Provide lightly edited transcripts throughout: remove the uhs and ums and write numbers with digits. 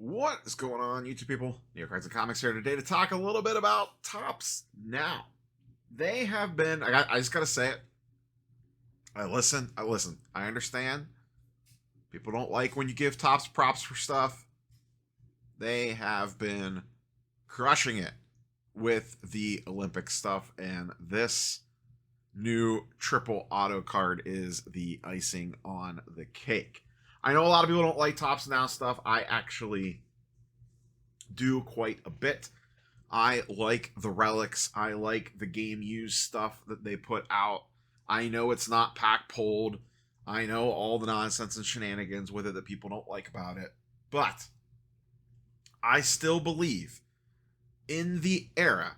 What is going on, YouTube people? New Cards and Comics here today to talk a little bit about Topps Now. They have been, I just got to say it. I listen. I understand. People don't like when you give Topps props for stuff. They have been crushing it with the Olympic stuff, and this new triple auto card is the icing on the cake. I know a lot of people don't like Topps Now stuff. I actually do quite a bit. I like the relics. I like the game used stuff that they put out. I know it's not pack pulled. I know all the nonsense and shenanigans with it that people don't like about it. But I still believe in the era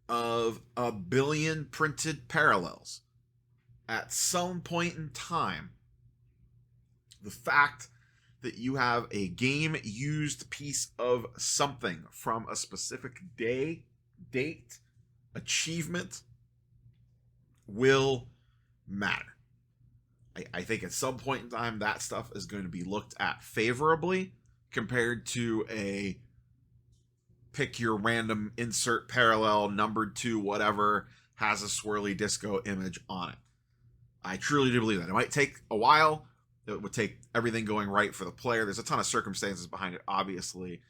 of a billion printed parallels, at some point in time, the fact that you have a game used piece of something from a specific day, date, achievement will matter. I think at some point in time that stuff is going to be looked at favorably compared to a pick your random insert parallel numbered to whatever has a swirly disco image on it. I truly do believe that. It might take a while. It would take everything going right for the player. There's a ton of circumstances behind it, obviously.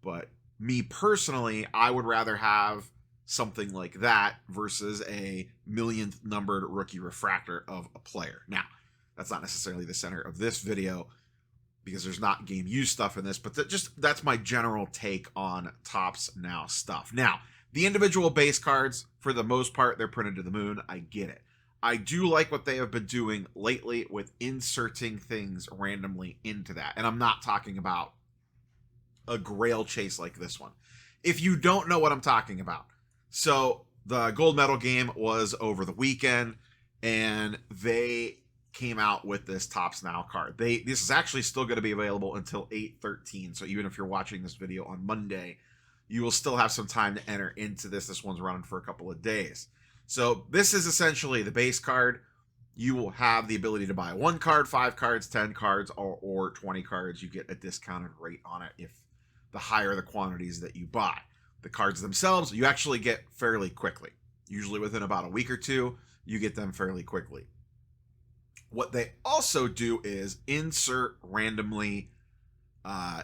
But me personally, I would rather have something like that versus a millionth numbered rookie refractor of a player. Now, that's not necessarily the center of this video because there's not game use stuff in this, but that's my general take on Topps Now stuff. Now, the individual base cards, for the most part, they're printed to the moon. I get it. I do like what they have been doing lately with inserting things randomly into that. And I'm not talking about a grail chase like this one. If you don't know what I'm talking about. So the gold medal game was over the weekend and they came out with this Topps Now card. This is actually still going to be available until 8/13. So even if you're watching this video on Monday, you will still have some time to enter into this. This one's running for a couple of days. So this is essentially the base card. You will have the ability to buy 1 card, 5 cards, 10 cards, or 20 cards. You get a discounted rate on it if the higher the quantities that you buy. The cards themselves, you actually get fairly quickly. Usually within about a week or two, you get them fairly quickly. What they also do is insert randomly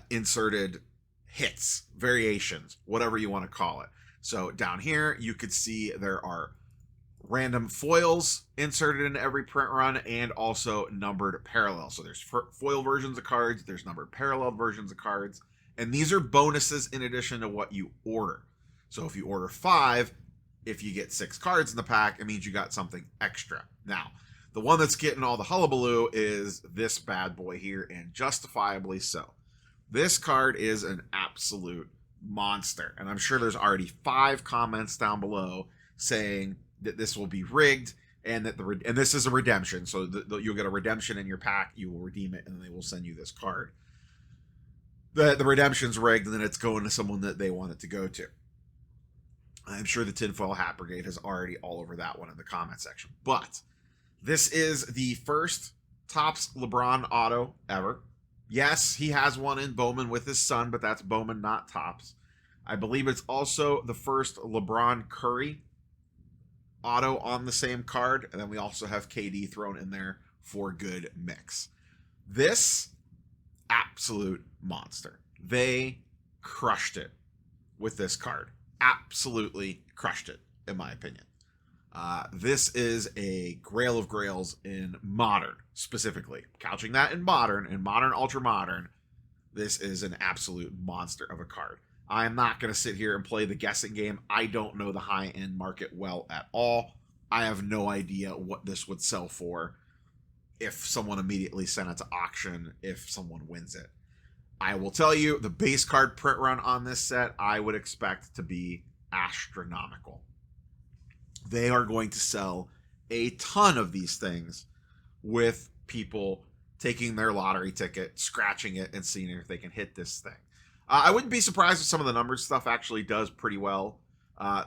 inserted hits, variations, whatever you want to call it. So down here, you could see there are random foils inserted in every print run and also numbered parallels. So there's foil versions of cards, there's numbered parallel versions of cards, and these are bonuses in addition to what you order. So if you order 5, if you get 6 cards in the pack, it means you got something extra. Now, the one that's getting all the hullabaloo is this bad boy here, and justifiably so. This card is an absolute monster, and I'm sure there's already 5 comments down below saying that this will be rigged and that and this is a redemption, so you'll get a redemption in your pack, you will redeem it, and they will send you this card. The redemption's rigged, and then it's going to someone that they want it to go to. I'm sure the Tinfoil Hat Brigade is already all over that one in the comment section. But this is the first Topps LeBron auto ever. Yes, he has one in Bowman with his son, but that's Bowman, not Topps. I believe it's also the first LeBron Curry auto on the same card, and then we also have KD thrown in there for good mix. This absolute monster. They crushed it with this card. Absolutely crushed it, in my opinion. This is a grail of grails in modern, specifically. Couching that in modern ultra modern, this is an absolute monster of a card. I am not going to sit here and play the guessing game. I don't know the high-end market well at all. I have no idea what this would sell for if someone immediately sent it to auction, if someone wins it. I will tell you, the base card print run on this set, I would expect to be astronomical. They are going to sell a ton of these things with people taking their lottery ticket, scratching it, and seeing if they can hit this thing. I wouldn't be surprised if some of the numbered stuff actually does pretty well.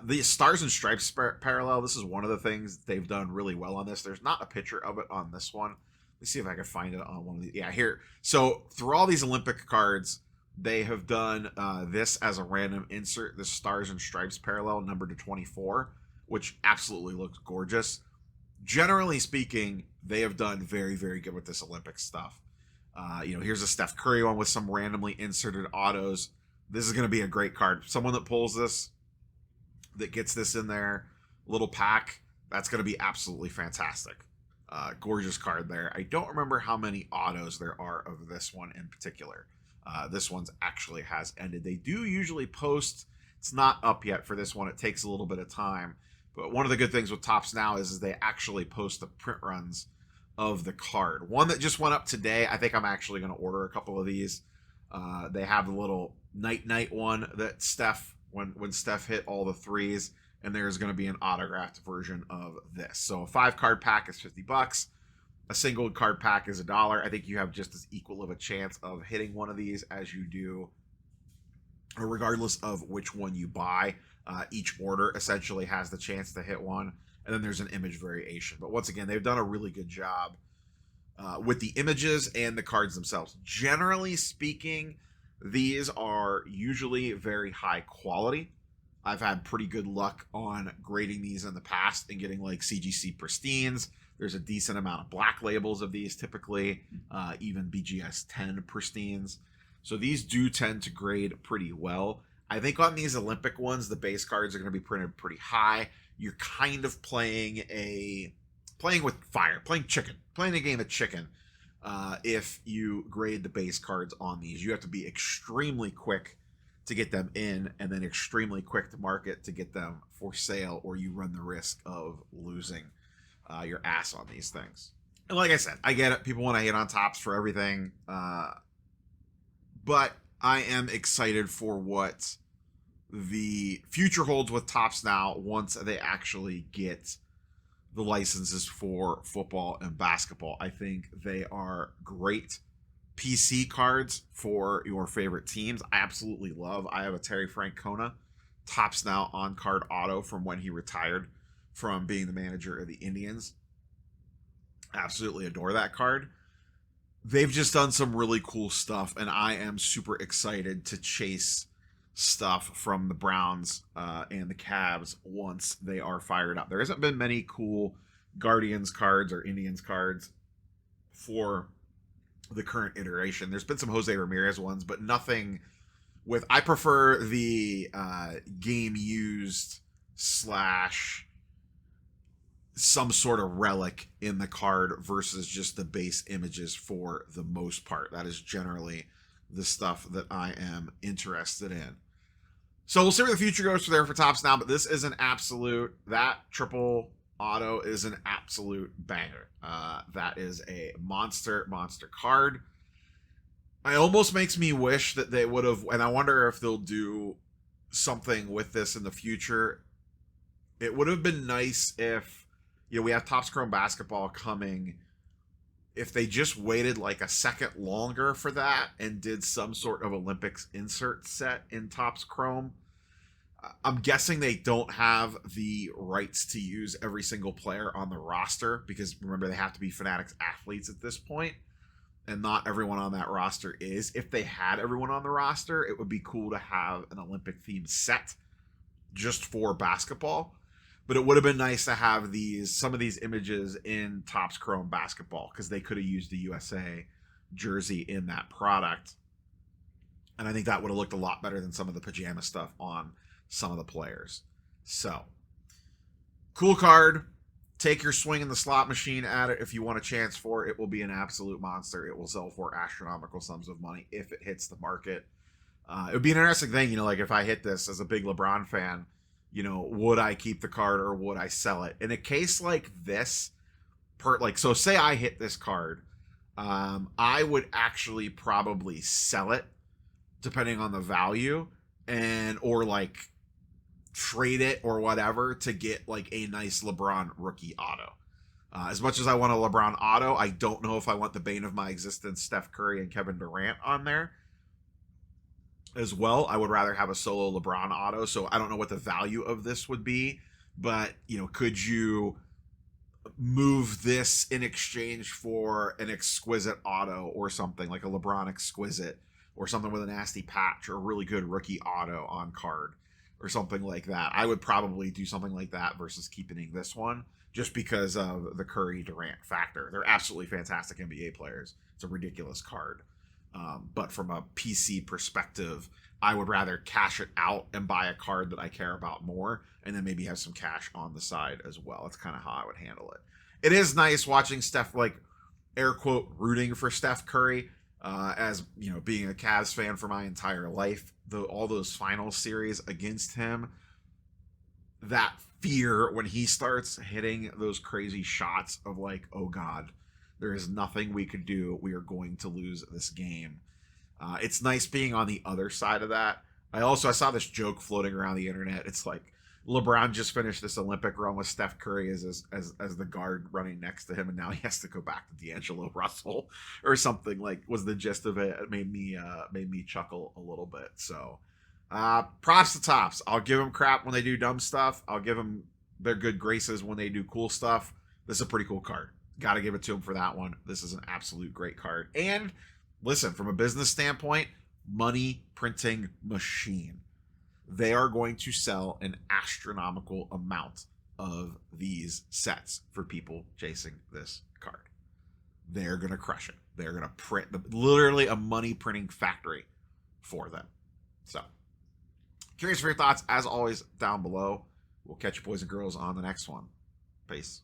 The Stars and Stripes parallel, this is one of the things they've done really well on this. There's not a picture of it on this one. Let's see if I can find it on one of these. Yeah, here. So through all these Olympic cards, They have done this as a random insert, the Stars and Stripes parallel numbered to 24, which absolutely looks gorgeous. Generally speaking, they have done very, very good with this Olympic stuff. Here's a Steph Curry one with some randomly inserted autos. This is going to be a great card. Someone that pulls this, that gets this in their little pack, that's going to be absolutely fantastic. Gorgeous card there. I don't remember how many autos there are of this one in particular. This one's actually has ended. They do usually post. It's not up yet for this one. It takes a little bit of time. But one of the good things with Topps Now is they actually post the print runs of the card. One that just went up today. I think I'm actually going to order a couple of these. They have the little night one that Steph, when Steph hit all the threes, and there's going to be an autographed version of this. So a 5-card pack is $50. A single card pack is $1. I think you have just as equal of a chance of hitting one of these as you do, or regardless of which one you buy. Each order essentially has the chance to hit one, and then there's an image variation. But once again, they've done a really good job with the images and the cards themselves. Generally speaking, these are usually very high quality. I've had pretty good luck on grading these in the past and getting like CGC pristines. There's a decent amount of black labels of these typically, even BGS 10 pristines. So these do tend to grade pretty well. I think on these Olympic ones, the base cards are going to be printed pretty high. You're kind of playing with fire, playing a game of chicken. If you grade the base cards on these, you have to be extremely quick to get them in, and then extremely quick to market to get them for sale, or you run the risk of losing your ass on these things. And like I said, I get it. People want to hit on Topps for everything. But I am excited for what the future holds with Topps Now once they actually get the licenses for football and basketball. I think they are great PC cards for your favorite teams. I absolutely love. I have a Terry Francona Topps Now on-card auto from when he retired from being the manager of the Indians. Absolutely adore that card. They've just done some really cool stuff, and I am super excited to chase stuff from the Browns and the Cavs once they are fired up. There hasn't been many cool Guardians cards or Indians cards for the current iteration. There's been some Jose Ramirez ones, but nothing with... I prefer the game used / some sort of relic in the card versus just the base images for the most part. That is generally the stuff that I am interested in. So we'll see where the future goes for Topps Now, but this is an absolute... That triple auto is an absolute banger. That is a monster card. It almost makes me wish that they would have... And I wonder if they'll do something with this in the future. It would have been nice if... we have Topps Chrome Basketball coming. If they just waited like a second longer for that and did some sort of Olympics insert set in Topps Chrome. I'm guessing they don't have the rights to use every single player on the roster because remember they have to be Fanatics athletes at this point, and not everyone on that roster is. If they had everyone on the roster, it would be cool to have an Olympic themed set just for basketball. But it would have been nice to have some of these images in Topps Chrome Basketball because they could have used the USA jersey in that product. And I think that would have looked a lot better than some of the pajama stuff on some of the players. So, cool card. Take your swing in the slot machine at it if you want a chance for it. It will be an absolute monster. It will sell for astronomical sums of money if it hits the market. It would be an interesting thing, like if I hit this as a big LeBron fan, would I keep the card or would I sell it? In a case like this, so say I hit this card, I would actually probably sell it depending on the value or trade it or whatever to get a nice LeBron rookie auto. As much as I want a LeBron auto, I don't know if I want the bane of my existence, Steph Curry and Kevin Durant on there as well. I would rather have a solo LeBron auto, so I don't know what the value of this would be, but could you move this in exchange for an exquisite auto or something like a LeBron exquisite or something with a nasty patch or a really good rookie auto on card or something like that. I would probably do something like that versus keeping this one just because of the Curry Durant factor. They're absolutely fantastic NBA players. It's a ridiculous card. But from a PC perspective, I would rather cash it out and buy a card that I care about more, and then maybe have some cash on the side as well. That's kind of how I would handle it. It is nice watching Steph, like, air quote, rooting for Steph Curry, as, you know, being a Cavs fan for my entire life. All those final series against him, that fear when he starts hitting those crazy shots of like, oh God, there is nothing we could do. We are going to lose this game. It's nice being on the other side of that. I saw this joke floating around the internet. It's like LeBron just finished this Olympic run with Steph Curry as the guard running next to him, and now he has to go back to D'Angelo Russell or something. Like, was the gist of it. It made me chuckle a little bit. So props to Topps. I'll give them crap when they do dumb stuff. I'll give them their good graces when they do cool stuff. This is a pretty cool card. Got to give it to them for that one. This is an absolute great card. And listen, from a business standpoint, money printing machine. They are going to sell an astronomical amount of these sets for people chasing this card. They're going to crush it. They're going to print literally a money printing factory for them. So, curious for your thoughts, as always, down below. We'll catch you boys and girls on the next one. Peace.